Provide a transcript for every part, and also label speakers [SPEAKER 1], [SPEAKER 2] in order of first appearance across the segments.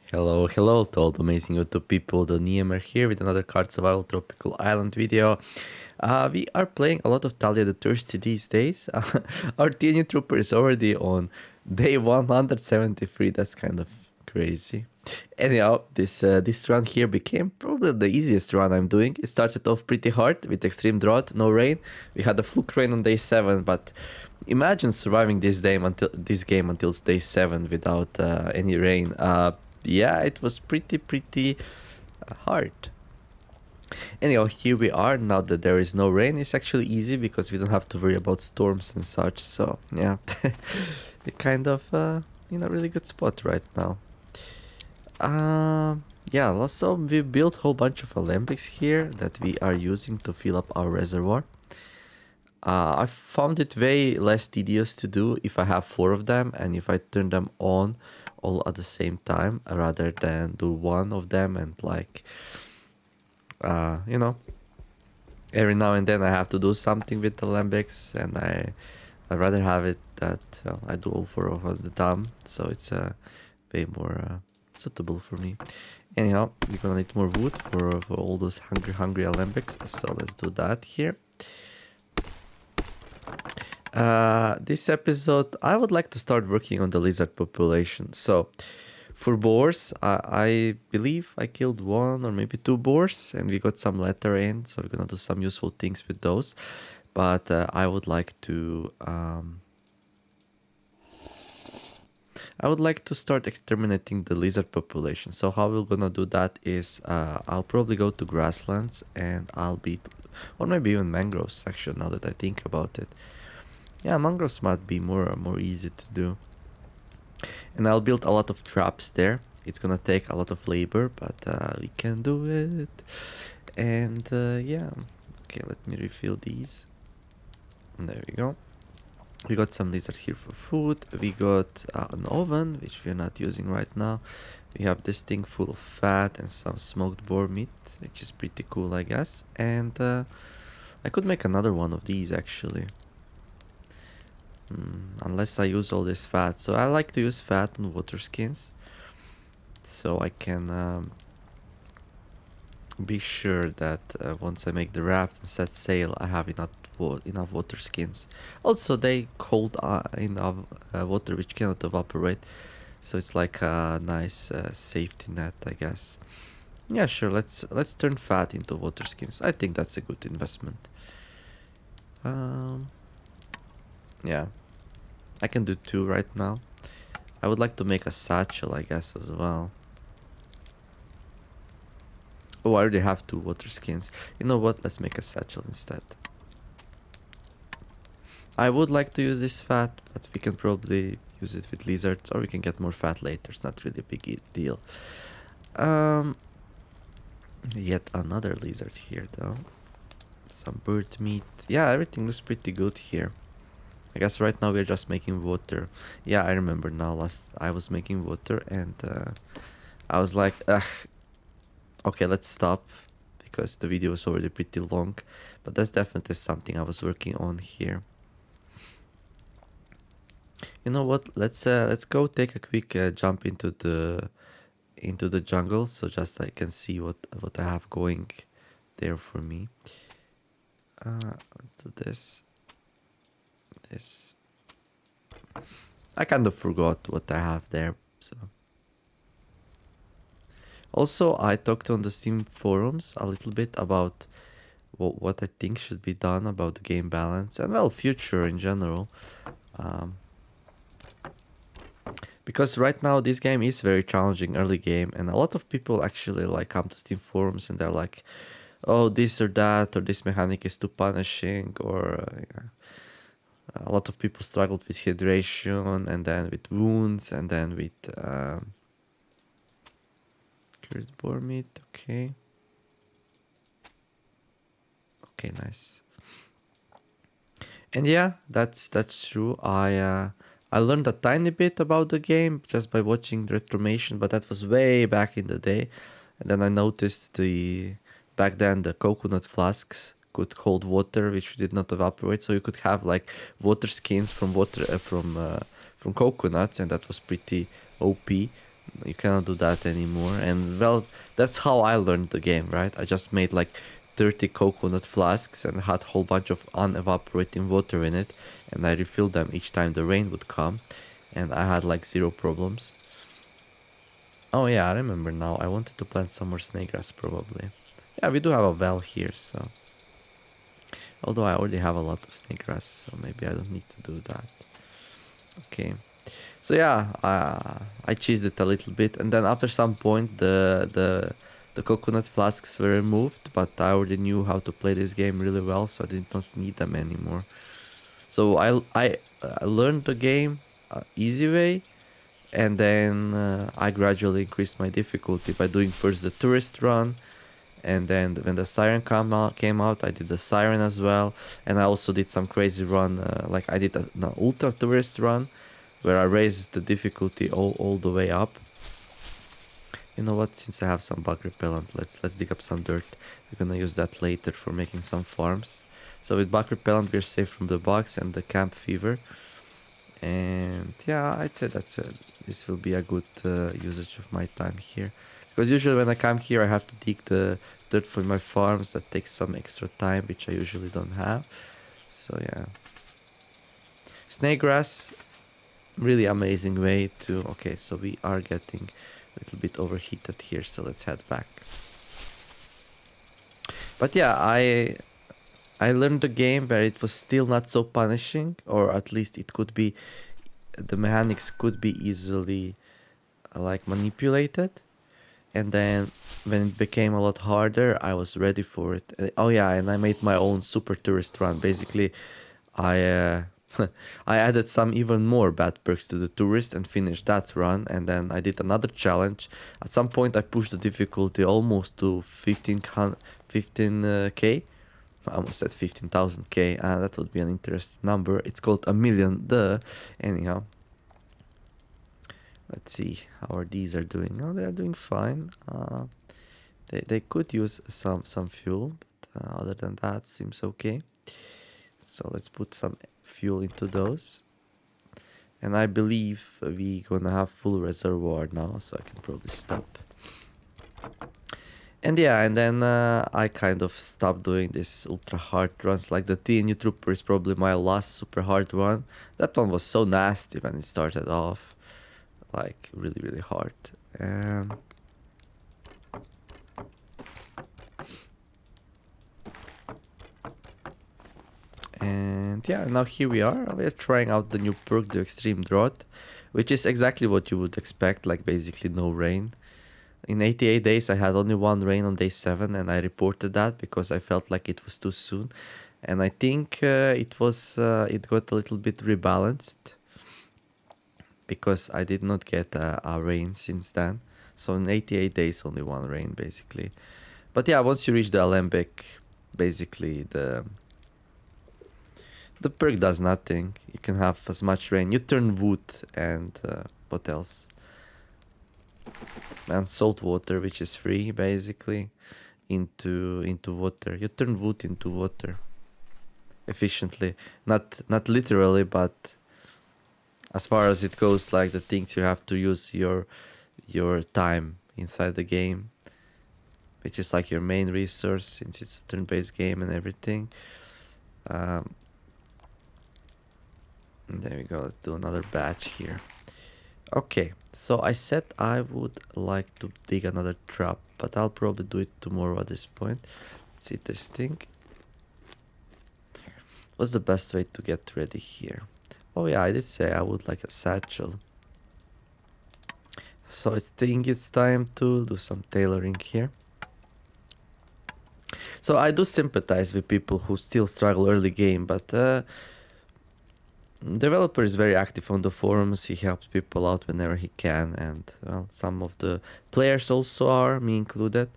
[SPEAKER 1] Hello, hello to all the amazing YouTube people. The Niemer here with another card survival tropical island video. We are playing a lot of Talia the Thirsty these days. Our TNU trooper is already on day 173. That's kind of crazy. Anyhow, this run here became probably the easiest run I'm doing. It started off pretty hard with extreme drought, no rain. We had a fluke rain on day 7, but imagine surviving this game until day 7 without any rain. Yeah, it was pretty hard. Anyhow, here we are now that there is no rain. It's actually easy because we don't have to worry about storms and such. So yeah, we're kind of in a really good spot right now. Yeah, also we built a whole bunch of alembics here that we are using to fill up our reservoir. I found it way less tedious to do if I have 4 of them and if I turn them on all at the same time rather than do one of them and like you know, every now and then I have to do something with the alembics, and I'd rather have it that I do all 4 of the time, so it's way more suitable for me. Anyhow, we're gonna need more wood for all those hungry alembics, so let's do that here. This episode, I would like to start working on the lizard population. So, for boars, I believe I killed 1 or maybe 2 boars, and we got some letter in, so we're gonna do some useful things with those. But I would like to start exterminating the lizard population. So how we're gonna do that is I'll probably go to grasslands and I'll beat, or maybe even mangrove section. Now that I think about it. Yeah, mangroves might be more easy to do. And I'll build a lot of traps there. It's gonna take a lot of labor, but we can do it. And yeah, okay, let me refill these. And there we go. We got some lizards here for food. We got an oven, which we're not using right now. We have this thing full of fat and some smoked boar meat, which is pretty cool, I guess. And I could make another one of these actually. Unless I use all this fat. So I like to use fat on water skins, so I can be sure that once I make the raft and set sail, I have enough water skins. Also, they hold enough water which cannot evaporate, so it's like a nice safety net, I guess. Yeah, sure. Let's turn fat into water skins. I think that's a good investment. Yeah, I can do 2 right now. I would like to make a satchel, I guess, as well. Oh, I already have 2 water skins. You know what? Let's make a satchel instead. I would like to use this fat, but we can probably use it with lizards, or we can get more fat later. It's not really a big deal. Yet another lizard here, though. Some bird meat. Yeah, everything looks pretty good here. I guess right now we're just making water. Yeah, I remember now. Last I was making water and I was like, ugh. Okay, let's stop because the video is already pretty long. But that's definitely something I was working on here. You know what? Let's go take a quick jump into the jungle, so just I can see what I have going there for me. Let's do this. I kind of forgot what I have there, so. Also, I talked on the Steam forums a little bit about what I think should be done about the game balance and, well, future in general. Because right now this game is very challenging early game, and a lot of people actually like come to Steam forums and they're like, oh, this or that, or this mechanic is too punishing, or a lot of people struggled with hydration, and then with wounds, and then with cured boar meat. Okay, nice. And yeah, that's true. I learned a tiny bit about the game just by watching the Retromation, but that was way back in the day. And then I noticed back then the coconut flasks could hold water which did not evaporate, so you could have like water skins from coconuts, and that was pretty OP. You cannot do that anymore. And well, that's how I learned the game, right? I just made like 30 coconut flasks and had a whole bunch of unevaporating water in it, and I refilled them each time the rain would come, and I had like zero problems. Oh yeah, I remember now. I wanted to plant some more snake grass probably. Yeah, we do have a well here, so although I already have a lot of snake grass, so maybe I don't need to do that. Okay. So yeah, I cheesed it a little bit, and then after some point, the coconut flasks were removed. But I already knew how to play this game really well, so I did not need them anymore. So I learned the game easy way, and then I gradually increased my difficulty by doing first the tourist run, and then when the siren came out, I did the siren as well, and I also did some crazy run, like I did an ultra tourist run where I raised the difficulty all the way up. You know what? Since I have some bug repellent, let's dig up some dirt. We're gonna use that later for making some farms. So with bug repellent, we're safe from the bugs and the camp fever. And yeah, I'd say that's it. This will be a good usage of my time here. Because usually when I come here, I have to dig the dirt for my farms. That takes some extra time, which I usually don't have. So yeah. Snake grass, really amazing way to... Okay, so we are getting a little bit overheated here, so let's head back. But yeah, I learned the game where it was still not so punishing, or at least it could be, the mechanics could be easily like manipulated. And then when it became a lot harder, I was ready for it. Oh yeah, and I made my own super tourist run. Basically, I I added some even more bad perks to the tourist and finished that run. And then I did another challenge. At some point, I pushed the difficulty almost to 15k. I almost said 15,000k. That would be an interesting number. It's called a million. Anyhow. Let's see how these are doing. Oh, they are doing fine. They could use some fuel, but other than that, seems okay. So let's put some fuel into those. And I believe we gonna have full reservoir now, so I can probably stop. And yeah, and then I kind of stopped doing this ultra hard runs. Like the TNU Trooper is probably my last super hard one. That one was so nasty when it started off. Like really hard. And yeah, now here we are. We are trying out the new perk, the Extreme Drought, which is exactly what you would expect, like basically no rain. In 88 days, I had only one rain on day 7, and I reported that because I felt like it was too soon. And I think it got a little bit rebalanced because I did not get a rain since then. So in 88 days, only one rain, basically. But yeah, once you reach the Alembic, basically the perk does nothing. You can have as much rain. You turn wood and what else? And salt water, which is free, basically, into water. You turn wood into water efficiently. Not literally, but as far as it goes, like the things you have to use your time inside the game, which is like your main resource since it's a turn-based game and everything. There we go. Let's do another batch here. Okay, so I said I would like to dig another trap, but I'll probably do it tomorrow at this point. Let's see this thing. What's the best way to get ready here? Oh yeah, I did say I would like a satchel. So I think it's time to do some tailoring here. So I do sympathize with people who still struggle early game, but developer is very active on the forums. He helps people out whenever he can, and well, some of the players also are, me included,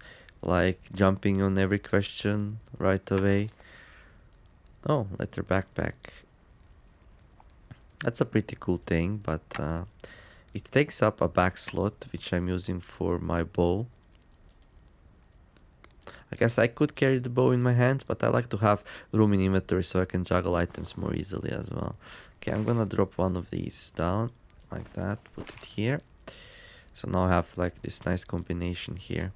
[SPEAKER 1] like jumping on every question right away. Oh, leather backpack. That's a pretty cool thing, but it takes up a back slot, which I'm using for my bow. I guess I could carry the bow in my hands, but I like to have room in inventory so I can juggle items more easily as well. Okay, I'm gonna drop one of these down, like that, put it here. So now I have like this nice combination here.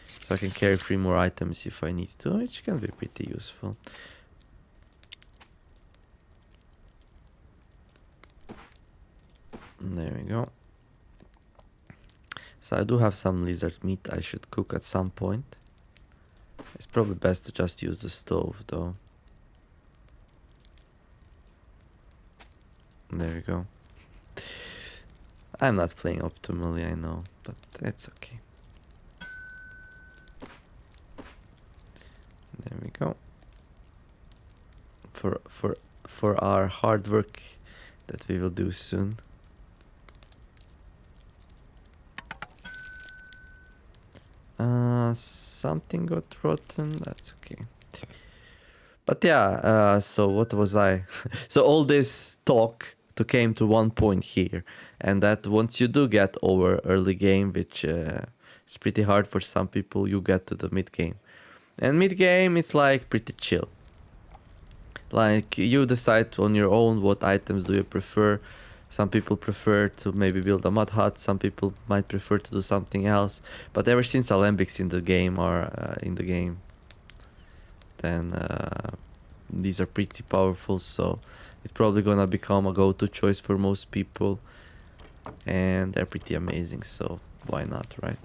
[SPEAKER 1] So I can carry 3 more items if I need to, which can be pretty useful. There we go. So I do have some lizard meat I should cook at some point. It's probably best to just use the stove though. There we go. I'm not playing optimally, I know, but it's okay. There we go. For our hard work that we will do soon. Something got rotten. That's okay. But yeah, so what was I? So all this talk came to one point here, and that once you do get over early game, which is pretty hard for some people, you get to the mid game, and mid game is like pretty chill. Like you decide on your own what items do you prefer. Some people prefer to maybe build a mud hut. Some people might prefer to do something else. But ever since alembics in the game are then these are pretty powerful. So it's probably gonna become a go-to choice for most people, and they're pretty amazing. So why not, right?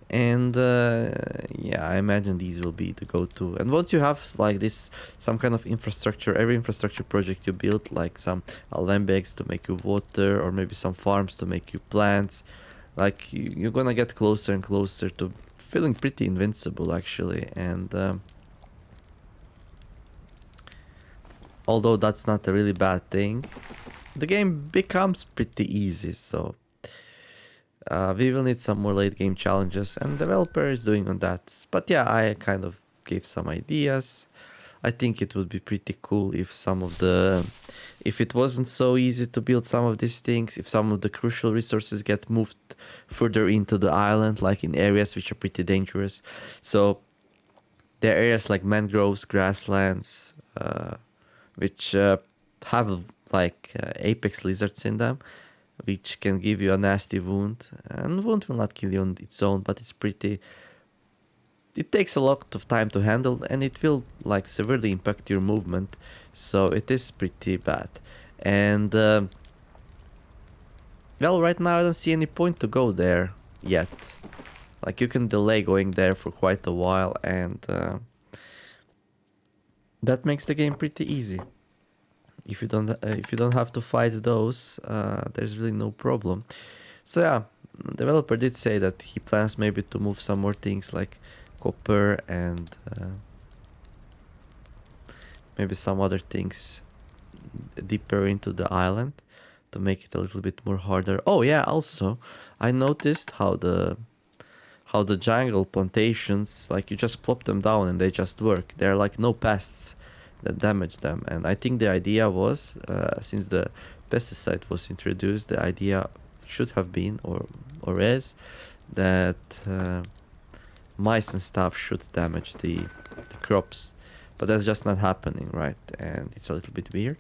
[SPEAKER 1] And yeah, I imagine these will be the go-to. And once you have like this, some kind of infrastructure, every infrastructure project you build, like some alembics to make you water, or maybe some farms to make you plants, like you're gonna get closer and closer to feeling pretty invincible actually. And although that's not a really bad thing, the game becomes pretty easy. So we will need some more late game challenges, and developer is doing on that. But yeah, I kind of gave some ideas. I think it would be pretty cool if if it wasn't so easy to build some of these things, if some of the crucial resources get moved further into the island, like in areas which are pretty dangerous. So there are areas like mangroves, grasslands, which have like apex lizards in them, which can give you a nasty wound. And wound will not kill you on its own, but it takes a lot of time to handle, and it will like severely impact your movement. So it is pretty bad. And well, right now I don't see any point to go there yet. Like you can delay going there for quite a while, and that makes the game pretty easy. If you don't have to fight those, there's really no problem. So yeah, the developer did say that he plans maybe to move some more things like copper and maybe some other things deeper into the island to make it a little bit more harder. Oh yeah, also I noticed how the jungle plantations, like you just plop them down and they just work. There are like no pests that damage them. And I think the idea was, since the pesticide was introduced, the idea should have been or is that mice and stuff should damage the crops, but that's just not happening, right? And it's a little bit weird.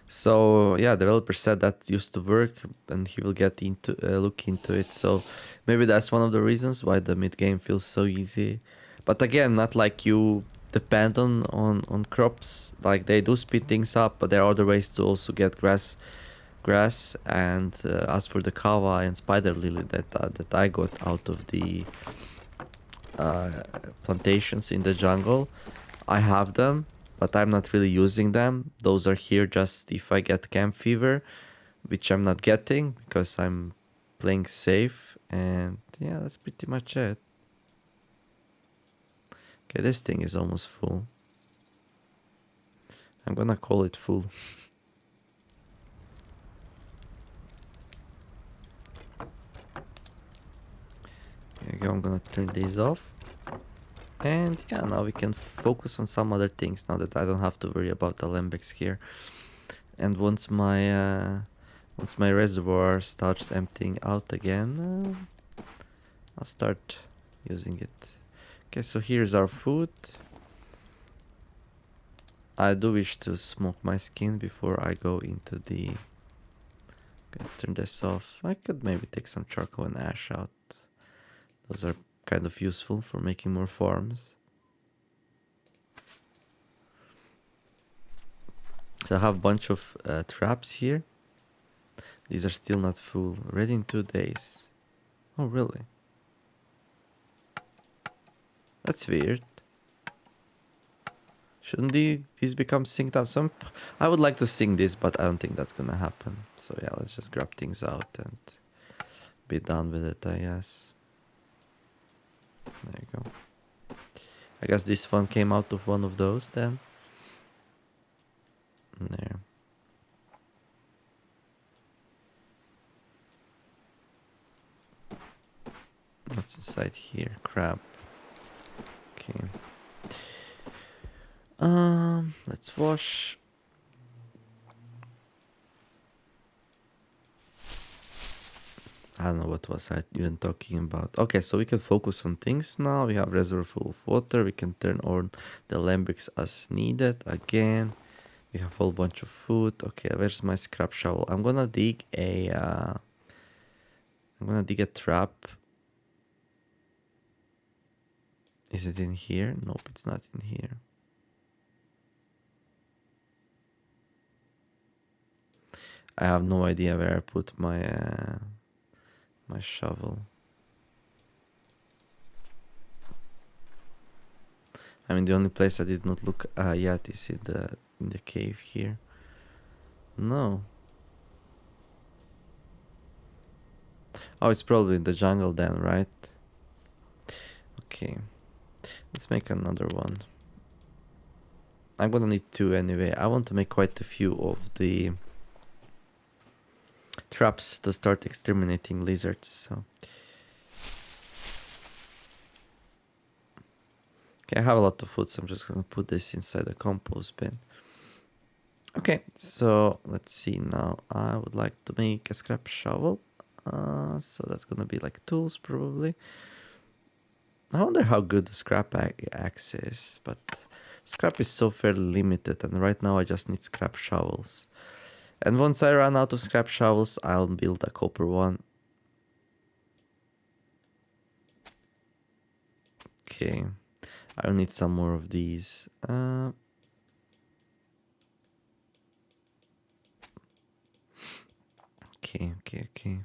[SPEAKER 1] So yeah, developer said that used to work, and he will get into look into it. So maybe that's one of the reasons why the mid game feels so easy. But again, not like you depend on crops. Like they do speed things up, but there are other ways to also get grass. And as for the kava and spider lily that I got out of the plantations in the jungle, I have them, but I'm not really using them. Those are here just if I get camp fever, which I'm not getting because I'm playing safe. And yeah, that's pretty much it. Okay, this thing is almost full. I'm gonna call it full. There you go, I'm gonna turn these off. And yeah, now we can focus on some other things now that I don't have to worry about the alembics here. And once my reservoir starts emptying out again, I'll start using it. Okay, so here's our food. I do wish to smoke my skin before I go into the Let's turn this off. I could maybe take some charcoal and ash out. Those are kind of useful for making more farms. So I have a bunch of traps here. These are still not full. Ready in 2 days. Oh, really? That's weird. Shouldn't these become synced up? I would like to sync this, but I don't think that's gonna happen. So yeah, let's just grab things out and be done with it, I guess. There you go. I guess this one came out of one of those then. There. What's inside here? Crab. Okay. Let's wash. I don't know what was I even talking about. Okay, so we can focus on things now. We have reservoir full of water. We can turn on the alembics as needed. Again, we have a whole bunch of food. Okay, where's my scrap shovel? I'm gonna dig a trap. Is it in here? Nope, it's not in here. I have no idea where I put my my shovel. I mean, the only place I did not look yet is in the cave here. No. Oh, it's probably in the jungle then, right? Okay. Let's make another one. I'm gonna need 2 anyway. I want to make quite a few of the traps to start exterminating lizards. So. Okay, I have a lot of food, so I'm just gonna put this inside the compost bin. Okay, so let's see now. I would like to make a scrap shovel. So that's gonna be like tools probably. I wonder how good the scrap axe is, but scrap is so fairly limited, and right now I just need scrap shovels. And once I run out of scrap shovels, I'll build a copper one. Okay, I'll need some more of these. Okay.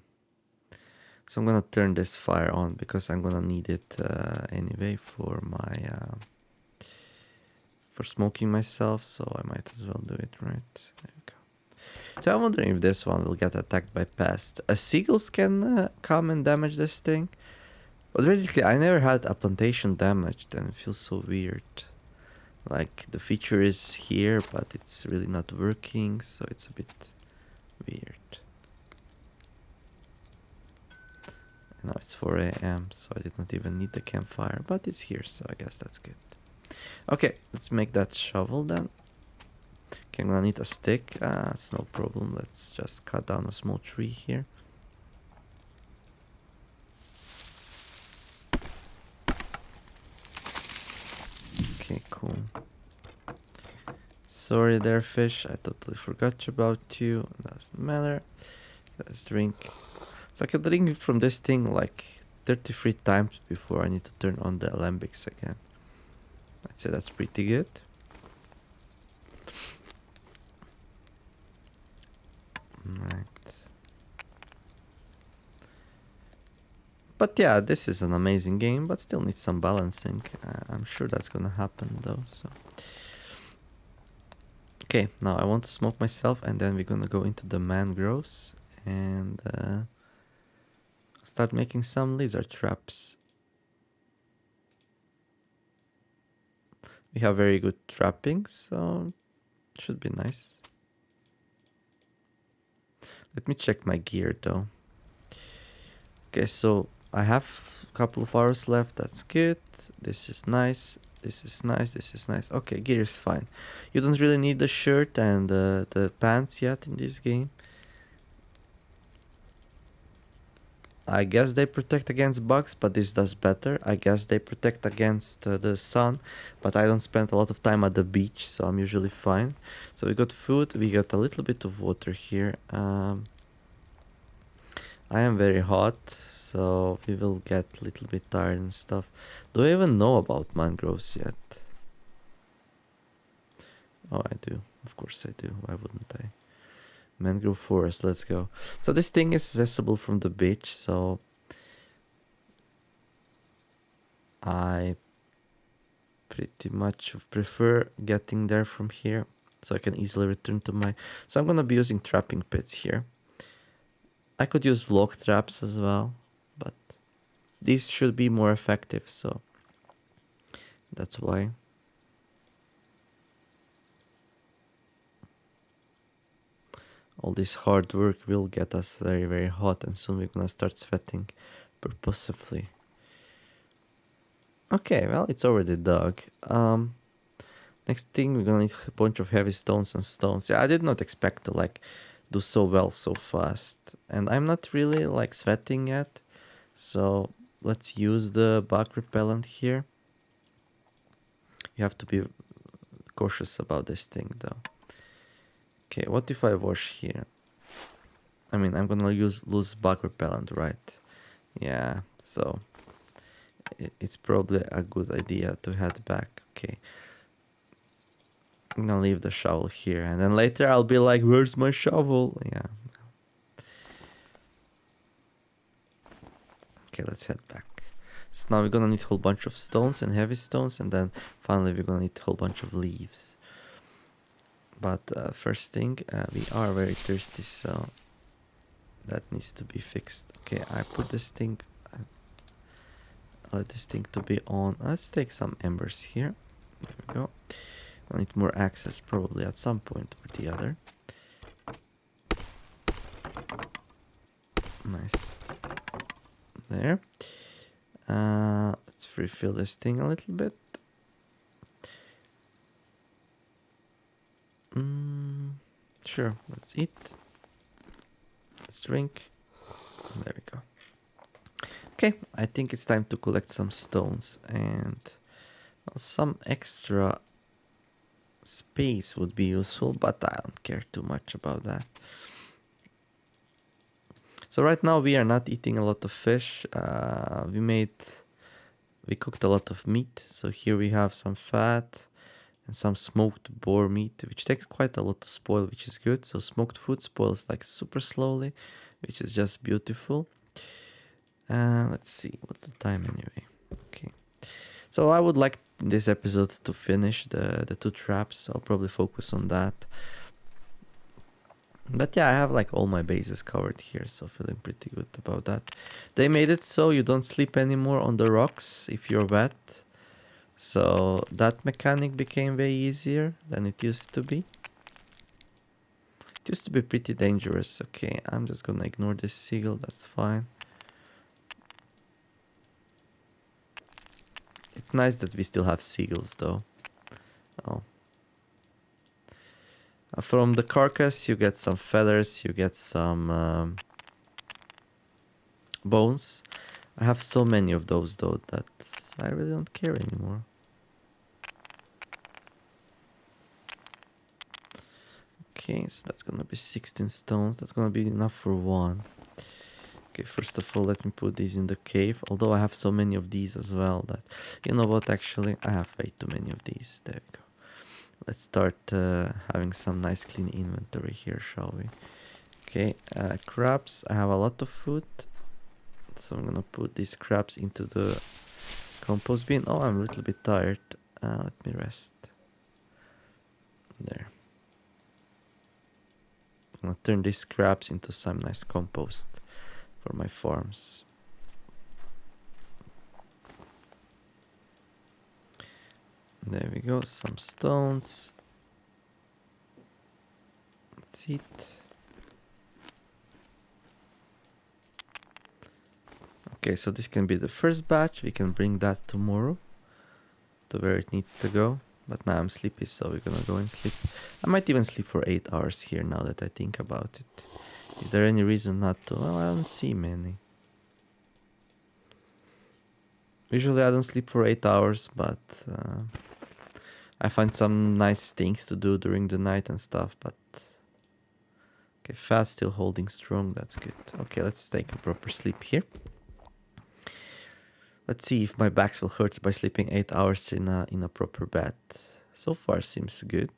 [SPEAKER 1] So I'm gonna turn this fire on because I'm gonna need it anyway for my for smoking myself. So I might as well do it, right? There we go. So I'm wondering if this one will get attacked by pests. Seagulls can come and damage this thing. But basically, I never had a plantation damaged, and it feels so weird. Like the feature is here, but it's really not working, so it's a bit weird. Now it's 4 a.m, so I did not even need the campfire, but it's here, so I guess that's good. Okay, let's make that shovel then. Okay, I'm gonna need a stick. It's no problem. Let's just cut down a small tree here. Okay, cool. Sorry there, fish. I totally forgot about you. Doesn't matter. Let's drink. So I can drink from this thing like 33 times before I need to turn on the alembics again. I'd say that's pretty good. Right. But yeah, this is an amazing game, but still needs some balancing. I'm sure that's gonna happen though, so. Okay, now I want to smoke myself, and then we're gonna go into the mangroves and start making some lizard traps. We have very good trapping, so it should be nice. Let me check my gear though. Okay, so I have a couple of hours left. That's good. This is nice. This is nice. This is nice. Okay, gear is fine. You don't really need the shirt and the pants yet in this game. I guess they protect against bugs, but this does better. I guess they protect against the sun, but I don't spend a lot of time at the beach, so I'm usually fine. So we got food. We got a little bit of water here. I am very hot, so we will get a little bit tired and stuff. Do I even know about mangroves yet? Oh, I do. Of course I do. Why wouldn't I? Mangrove forest, let's go. So this thing is accessible from the beach, so I pretty much prefer getting there from here, so I can easily return to my... So I'm gonna be using trapping pits here. I could use log traps as well, but these should be more effective, so that's why. All this hard work will get us very, very hot, and soon we're gonna start sweating purposefully. Okay, well, it's already dug. Next thing, we're gonna need a bunch of heavy stones and stones. Yeah, I did not expect to, like, do so well so fast. And I'm not really, like, sweating yet. So, let's use the bug repellent here. You have to be cautious about this thing, though. Okay, what if I wash here? I mean, I'm gonna lose bug repellent, right? Yeah, so it's probably a good idea to head back. Okay, I'm gonna leave the shovel here, and then later I'll be like, where's my shovel? Yeah. Okay, let's head back. So now we're gonna need a whole bunch of stones and heavy stones, and then finally we're gonna need a whole bunch of leaves. But first thing, we are very thirsty, so that needs to be fixed. Okay, I put this thing, let this thing to be on. Let's take some embers here. There we go. I need more access probably at some point or the other. Nice. There. Let's refill this thing a little bit. Sure, let's eat. Let's drink. There we go. Okay, I think it's time to collect some stones, and well, some extra space would be useful, but I don't care too much about that. So right now we are not eating a lot of fish. We cooked a lot of meat. So here we have some fat and some smoked boar meat, which takes quite a lot to spoil, which is good. So smoked food spoils like super slowly, which is just beautiful. Let's see, what's the time anyway? Okay. So I would like this episode to finish the 2 traps. I'll probably focus on that. But yeah, I have like all my bases covered here, so feeling pretty good about that. They made it so you don't sleep anymore on the rocks if you're wet. So that mechanic became way easier than it used to be. It used to be pretty dangerous. Okay, I'm just gonna ignore this seagull, that's fine. It's nice that we still have seagulls though. Oh. From the carcass you get some feathers, you get some bones. I have so many of those though that I really don't care anymore. Okay, so that's gonna be 16 stones. That's gonna be enough for 1. Okay, first of all, let me put these in the cave. Although I have so many of these as well that... You know what, actually, I have way too many of these. There we go. Let's start having some nice clean inventory here, shall we? Okay, crabs. I have a lot of food. So I'm gonna put these crabs into the compost bin. Oh, I'm a little bit tired. Let me rest. There. I'm gonna turn these crabs into some nice compost for my farms. There we go, some stones. That's it. Okay, so this can be the first batch. We can bring that tomorrow to where it needs to go. But now I'm sleepy, so we're gonna go and sleep. I might even sleep for 8 hours here now that I think about it. Is there any reason not to? Well, I don't see many. Usually I don't sleep for 8 hours, but I find some nice things to do during the night and stuff, but Okay, fast, still holding strong. That's good. Okay, let's take a proper sleep here. Let's see if my backs will hurt by sleeping 8 hours in a proper bed. So far seems good.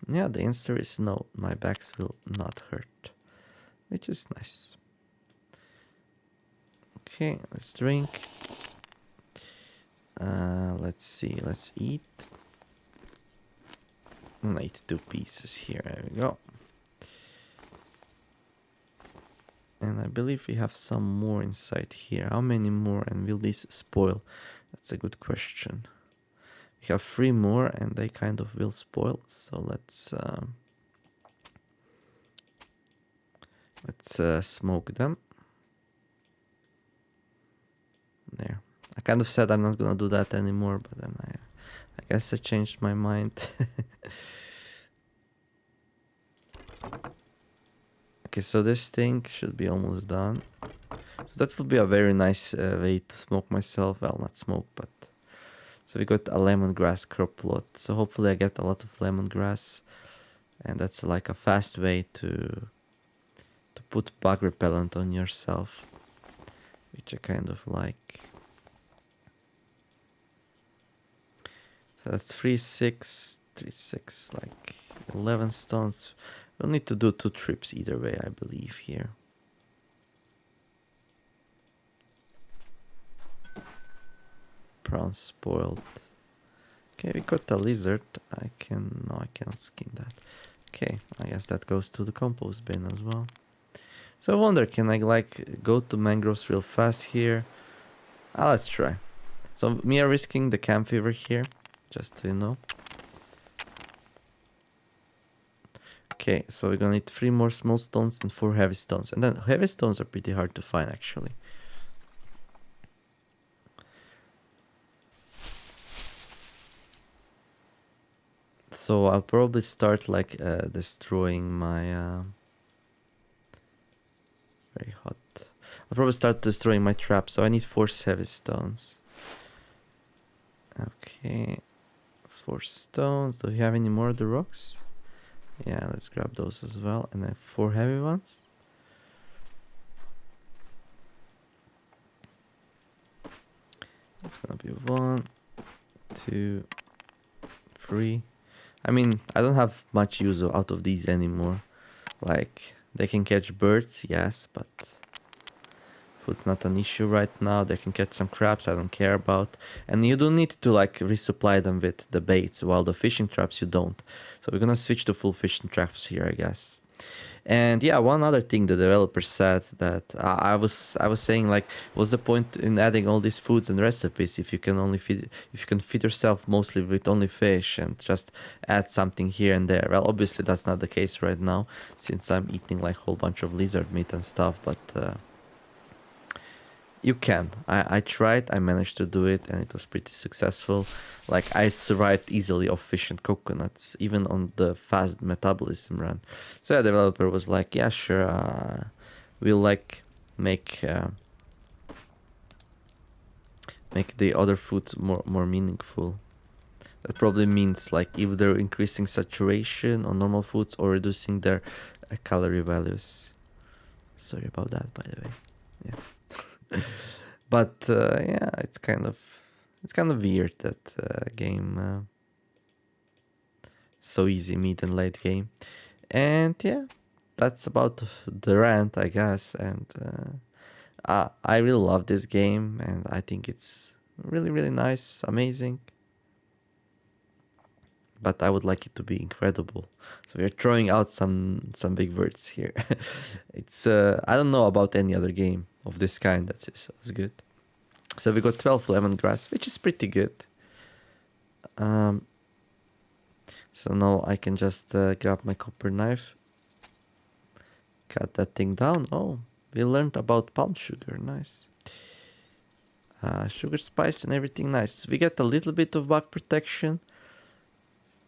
[SPEAKER 1] Yeah, the answer is no. My backs will not hurt, which is nice. Okay, let's drink. Let's see. Let's eat. I eat 2 pieces here. There we go. And I believe we have some more inside here. How many more? And will these spoil? That's a good question. We have 3 more and they kind of will spoil. So let's smoke them. There. I kind of said I'm not gonna do that anymore, but then I guess I changed my mind. Okay, so this thing should be almost done. So that would be a very nice way to smoke myself. Well, not smoke, but... So we got a lemongrass crop plot. So hopefully I get a lot of lemongrass. And that's like a fast way to put bug repellent on yourself, which I kind of like. So that's 3, 6, 3, 6, like 11 stones. We'll need to do 2 trips either way, I believe, here. Prawn spoiled. Okay, we got a lizard. I can't skin that. Okay, I guess that goes to the compost bin as well. So I wonder, can I like go to mangroves real fast here? Let's try. So me are risking the camp fever here, just so you know. Okay, so we're gonna need 3 more small stones and 4 heavy stones. And then heavy stones are pretty hard to find actually. So I'll probably start like destroying my... very hot. I'll probably start destroying my trap, so I need 4 heavy stones. Okay, 4 stones. Do you have any more of the rocks? Yeah, let's grab those as well. And then 4 heavy ones. It's gonna be 1, 2, 3. I mean, I don't have much use out of these anymore. Like, they can catch birds, yes, but food's not an issue right now. They can catch some crabs, I don't care about. And you don't need to like resupply them with the baits, while the fishing traps you don't. So we're gonna switch to full fishing traps here, I guess. And yeah, one other thing the developer said that I was saying, like, what's the point in adding all these foods and recipes if you can feed yourself mostly with only fish and just add something here and there? Well, obviously that's not the case right now, since I'm eating like a whole bunch of lizard meat and stuff, but you can. I tried, I managed to do it, and it was pretty successful. Like, I survived easily off fish and coconuts, even on the fast metabolism run. So the developer was like, yeah, sure, we'll like make the other foods more meaningful. That probably means like if they're increasing saturation on normal foods or reducing their calorie values. Sorry about that, by the way. Yeah. But yeah, it's kind of weird that game so easy mid and late game. And yeah, that's about the rant, I guess. And I really love this game, and I think it's really nice, amazing. But I would like it to be incredible. So we're throwing out some big words here. It's I don't know about any other game of this kind that's as good. So we got 12 lemongrass, which is pretty good. So now I can just grab my copper knife, cut that thing down. Oh, we learned about palm sugar, nice. Sugar, spice, and everything nice. We get a little bit of bug protection.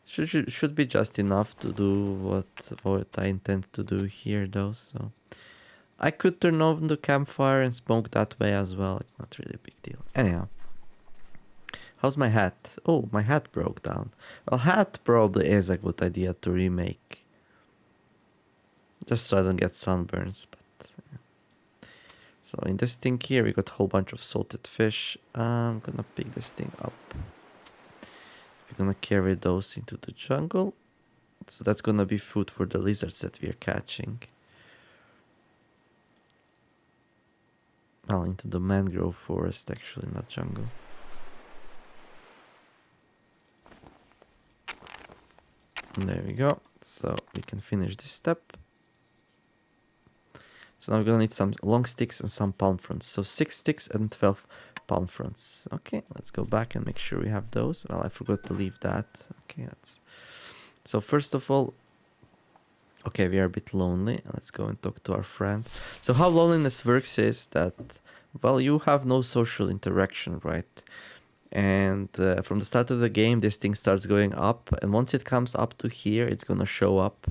[SPEAKER 1] Should be just enough to do what I intend to do here, though. So I could turn on the campfire and smoke that way as well. It's not really a big deal. Anyhow, how's my hat? Oh, my hat broke down. Well, hat probably is a good idea to remake. Just so I don't get sunburns. But yeah. So in this thing here, we got a whole bunch of salted fish. I'm gonna pick this thing up. We're gonna carry those into the jungle. So that's gonna be food for the lizards that we are catching. Well, into the mangrove forest, actually, not jungle. And there we go. So we can finish this step. So now we're gonna need some long sticks and some palm fronds. So 6 sticks and 12 palm fronds. Okay, let's go back and make sure we have those. Well, I forgot to leave that. Okay, so first of all, okay, we are a bit lonely. Let's go and talk to our friend. So how loneliness works is that, well, you have no social interaction, right? And from the start of the game, this thing starts going up. And once it comes up to here, it's gonna show up.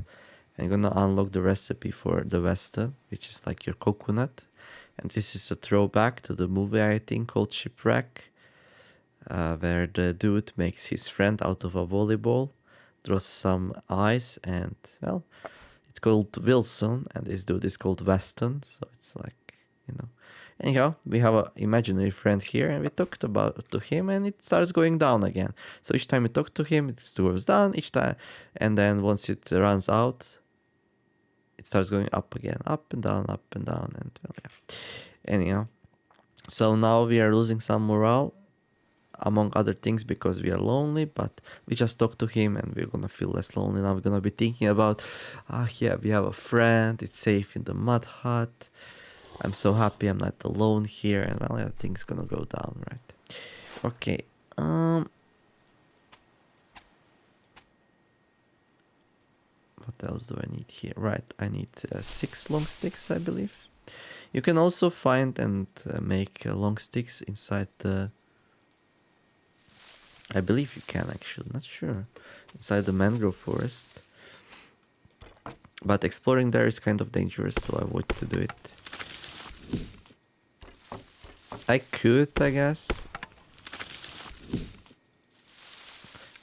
[SPEAKER 1] And you're gonna unlock the recipe for the Western, which is like your coconut. And this is a throwback to the movie, I think, called Shipwreck, where the dude makes his friend out of a volleyball, draws some ice, and, well, it's called Wilson, and this dude is called Weston, so it's like, you know. Anyhow, we have an imaginary friend here, and we talked to him, and it starts going down again. So each time we talk to him, it goes down each time, and then once it runs out, it starts going up again, up and down, and well, yeah. Anyhow, so now we are losing some morale, among other things, because we are lonely, but we just talk to him and we're gonna feel less lonely. Now we're gonna be thinking about, yeah, we have a friend, it's safe in the mud hut. I'm so happy I'm not alone here, and well, yeah, things gonna go down, right? Okay, what else do I need here? Right, I need 6 long sticks, I believe. You can also find and make long sticks inside the... I believe you can, actually, not sure. Inside the mangrove forest. But exploring there is kind of dangerous, so I avoid to do it. I could, I guess.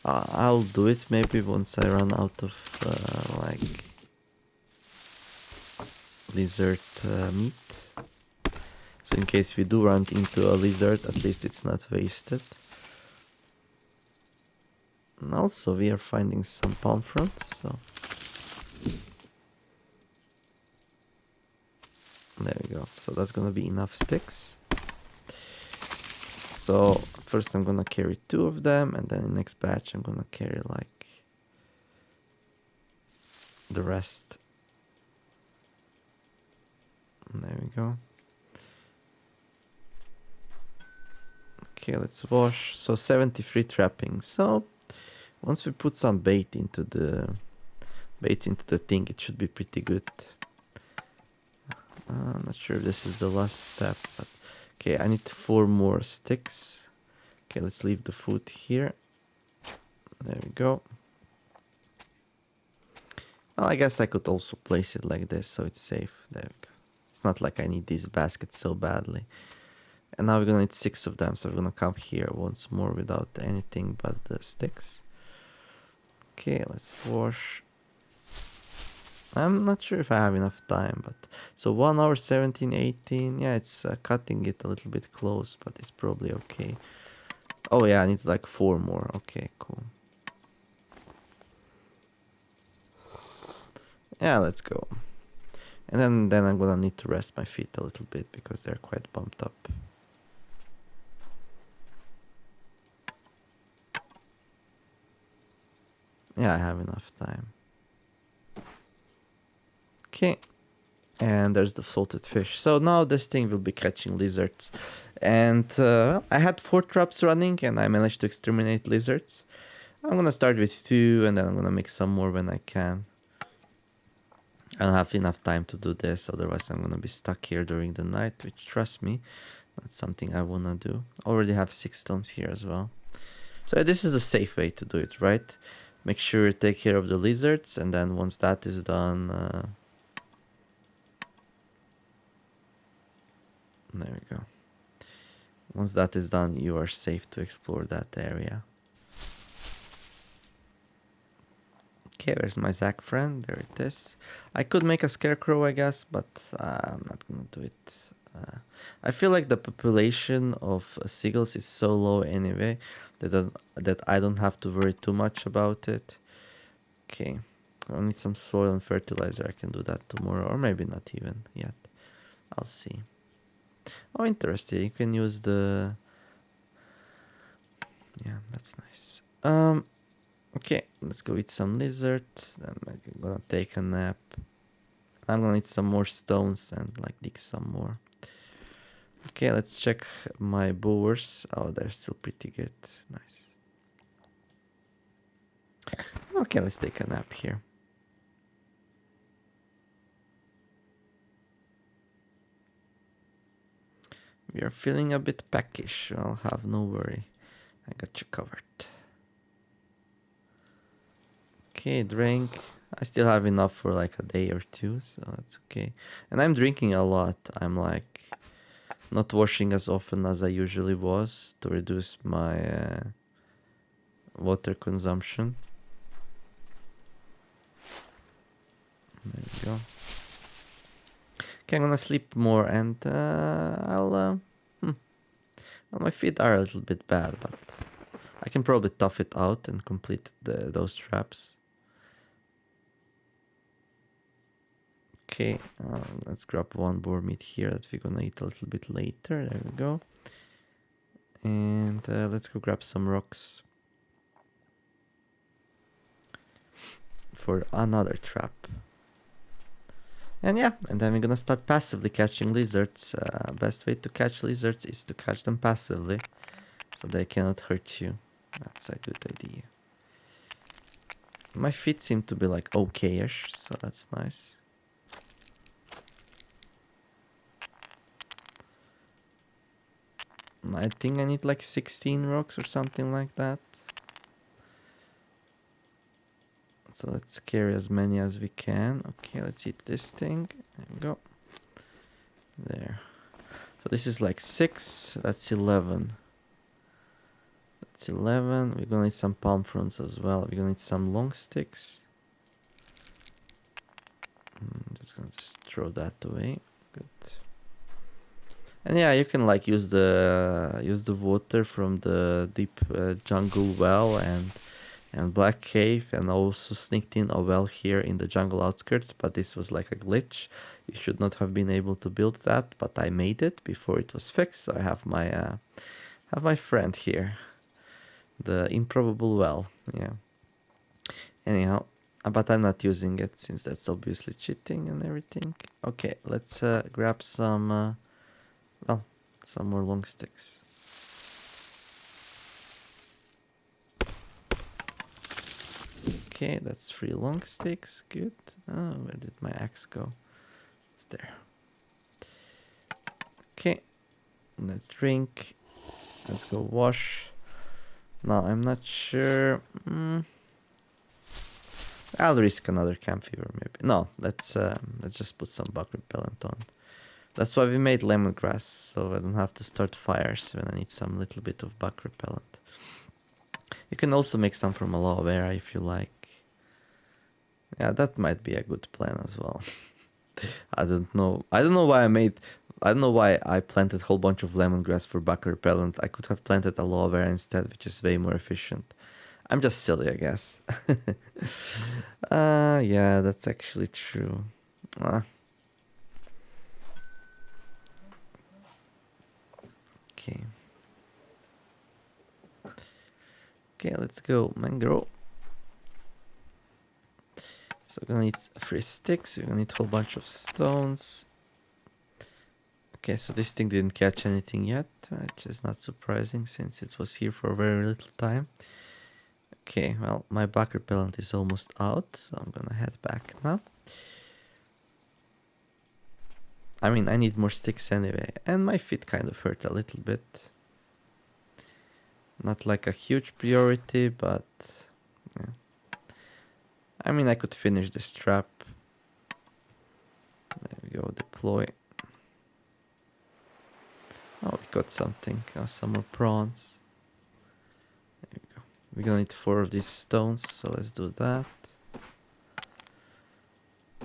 [SPEAKER 1] I'll do it maybe once I run out of, like, lizard meat. So in case we do run into a lizard, at least it's not wasted. And also we are finding some palm fronds, so... There we go. So that's gonna be enough sticks. So first I'm gonna carry 2 of them, and then in the next batch I'm gonna carry like the rest. And there we go. Okay, let's wash. So 73 trappings. So once we put some bait into the thing, it should be pretty good. I'm not sure if this is the last step, but okay, I need 4 more sticks. Okay, let's leave the food here. There we go. Well, I guess I could also place it like this so it's safe. There we go. It's not like I need these baskets so badly. And now we're gonna need 6 of them, so we're gonna come here once more without anything but the sticks. Okay, let's wash. I'm not sure if I have enough time, but... So 1 hour 17, 18... Yeah, it's cutting it a little bit close, but it's probably okay. Oh yeah, I need like 4 more. Okay, cool. Yeah, let's go. And then I'm gonna need to rest my feet a little bit, because they're quite bumped up. Yeah, I have enough time. Okay, and there's the salted fish. So now this thing will be catching lizards. And I had 4 traps running, and I managed to exterminate lizards. I'm gonna start with 2, and then I'm gonna make some more when I can. I don't have enough time to do this, otherwise I'm gonna be stuck here during the night, which, trust me, that's something I wanna do. Already have 6 stones here as well. So this is the safe way to do it, right? Make sure you take care of the lizards, and then once that is done... There we go. Once that is done, you are safe to explore that area. Okay, where's my Zac friend? There it is. I could make a scarecrow, I guess, but I'm not gonna do it. I feel like the population of seagulls is so low anyway that I don't have to worry too much about it. Okay, I need some soil and fertilizer. I can do that tomorrow, or maybe not even yet. I'll see. Oh, interesting. You can use the... Yeah, that's nice. Okay, let's go eat some lizards. Then I'm gonna take a nap. I'm gonna need some more stones and like dig some more. Okay, let's check my boars. Oh, they're still pretty good. Nice. Okay, let's take a nap here. We are feeling a bit peckish. I'll have no worry. I got you covered. Okay, drink. I still have enough for like a day or two, so that's okay. And I'm drinking a lot. I'm like not washing as often as I usually was to reduce my water consumption. There we go. Okay, I'm gonna sleep more and well, my feet are a little bit bad, but I can probably tough it out and complete those traps. Okay, let's grab one boar meat here that we're gonna eat a little bit later. There we go. And let's go grab some rocks for another trap. And yeah, and then we're gonna start passively catching lizards. Best way to catch lizards is to catch them passively, so they cannot hurt you. That's a good idea. My feet seem to be like okay-ish, so that's nice. I think I need like 16 rocks or something like that. So let's carry as many as we can. Okay, let's eat this thing. There we go. There. So this is like 6. That's 11. That's 11. We're gonna need some palm fronds as well. We're gonna need some long sticks. I'm just gonna throw that away. Good. And yeah, you can like use the water from the deep jungle well and black cave, and also sneaked in a well here in the jungle outskirts, but this was like a glitch. You should not have been able to build that, but I made it before it was fixed. So I have my friend here, the improbable well. Yeah. Anyhow, but I'm not using it since that's obviously cheating and everything. Okay, let's grab some some more long sticks. Okay, that's 3 long sticks. Good. Oh, where did my axe go? It's there. Okay, let's drink. Let's go wash. Now, I'm not sure. I'll risk another camp fever, maybe. No, let's just put some bug repellent on. That's why we made lemongrass, so I don't have to start fires when I need some little bit of bug repellent. You can also make some from aloe vera if you like. Yeah, that might be a good plan as well. I don't know why I planted a whole bunch of lemongrass for bug repellent. I could have planted aloe vera instead, which is way more efficient. I'm just silly, I guess. Yeah, that's actually true. Okay. Okay, let's go, mangrove. So we're gonna need 3 sticks, we're gonna need a whole bunch of stones. Okay, so this thing didn't catch anything yet, which is not surprising since it was here for a very little time. Okay, well, my bug repellent is almost out, so I'm gonna head back now. I mean, I need more sticks anyway, and my feet kind of hurt a little bit. Not like a huge priority, but yeah. I mean, I could finish this trap. There we go, deploy. Oh, we got something. Some more prawns. There we go. We're gonna need 4 of these stones, so let's do that.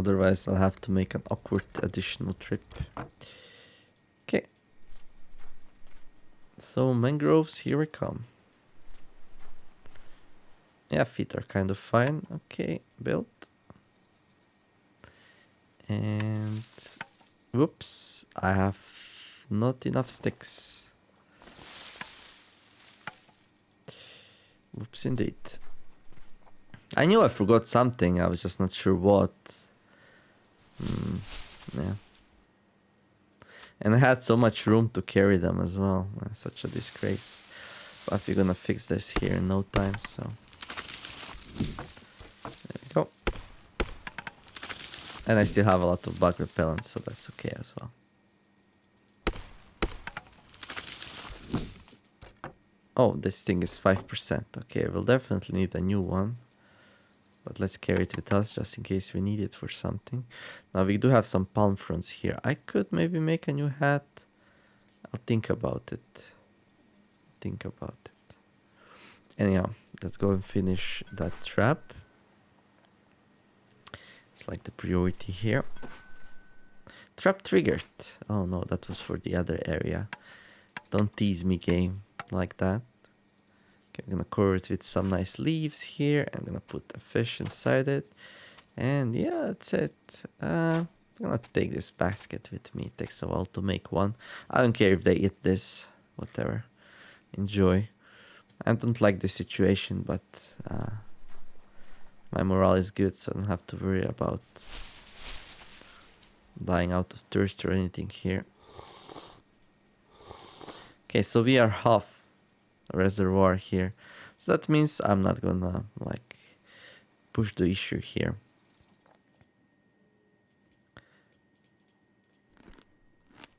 [SPEAKER 1] Otherwise, I'll have to make an awkward additional trip. Okay. So, mangroves, here we come. Yeah, feet are kind of fine. Okay, built. And... whoops, I have not enough sticks. Whoops, indeed. I knew I forgot something, I was just not sure what. Yeah. And I had so much room to carry them as well. Such a disgrace. But we're gonna fix this here in no time, so... there we go. And I still have a lot of bug repellent, so that's okay as well. Oh, this thing is 5%. Okay, we'll definitely need a new one. But let's carry it with us just in case we need it for something. Now we do have some palm fronds here. I could maybe make a new hat. I'll think about it. Anyhow, let's go and finish that trap. It's like the priority here. Trap triggered. Oh no, that was for the other area. Don't tease me, game, like that. Okay, I'm gonna cover it with some nice leaves here. I'm gonna put a fish inside it. And yeah, that's it. I'm gonna take this basket with me. It takes a while to make one. I don't care if they eat this. Whatever. Enjoy. I don't like this situation, but my morale is good, so I don't have to worry about dying out of thirst or anything here. Okay, so we are half reservoir here. So that means I'm not gonna like push the issue here.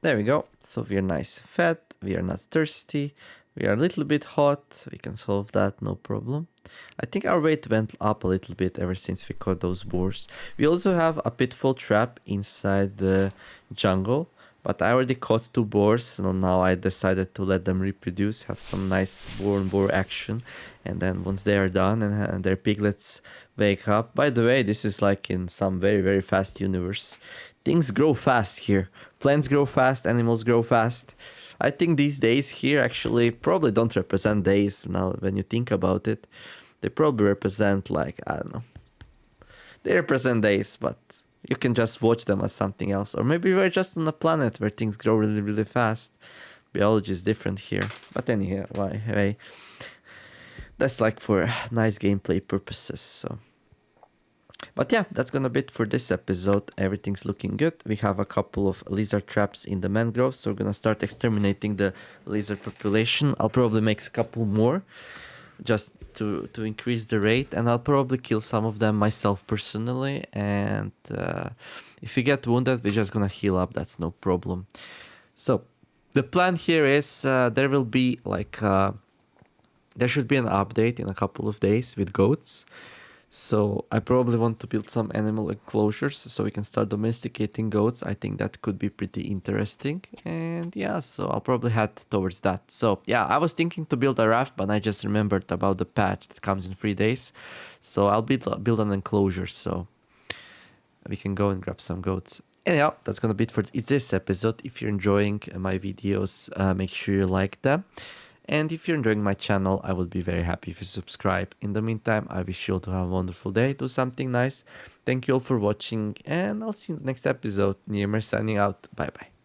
[SPEAKER 1] There we go. So we are nice fed, we are not thirsty, we are a little bit hot, we can solve that, no problem. I think our weight went up a little bit ever since we caught those boars. We also have a pitfall trap inside the jungle, but I already caught 2 boars, so now I decided to let them reproduce, have some nice boar action, and then once they are done and their piglets wake up. By the way, this is like in some very, very fast universe. Things grow fast here. Plants grow fast, animals grow fast. I think these days here actually probably don't represent days now when you think about it. They probably represent like, I don't know. They represent days, but you can just watch them as something else. Or maybe we're just on a planet where things grow really, really fast. Biology is different here. But anyway, that's like for nice gameplay purposes, so... But yeah, that's gonna be it for this episode. Everything's looking good. We have a couple of lizard traps in the mangroves, so we're gonna start exterminating the lizard population. I'll probably make a couple more just to increase the rate, and I'll probably kill some of them myself personally. And if we get wounded, we're just gonna heal up. That's no problem. So the plan here is there will be like there should be an update in a couple of days with goats. So I probably want to build some animal enclosures so we can start domesticating goats. I think that could be pretty interesting. And yeah, so I'll probably head towards that. So yeah, I was thinking to build a raft, but I just remembered about the patch that comes in 3 days. So I'll build an enclosure so we can go and grab some goats. Anyhow, that's gonna be it for this episode. If you're enjoying my videos, make sure you like them. And if you're enjoying my channel, I would be very happy if you subscribe. In the meantime, I wish you all to have a wonderful day. Do something nice. Thank you all for watching, and I'll see you in the next episode. Niemer signing out. Bye bye.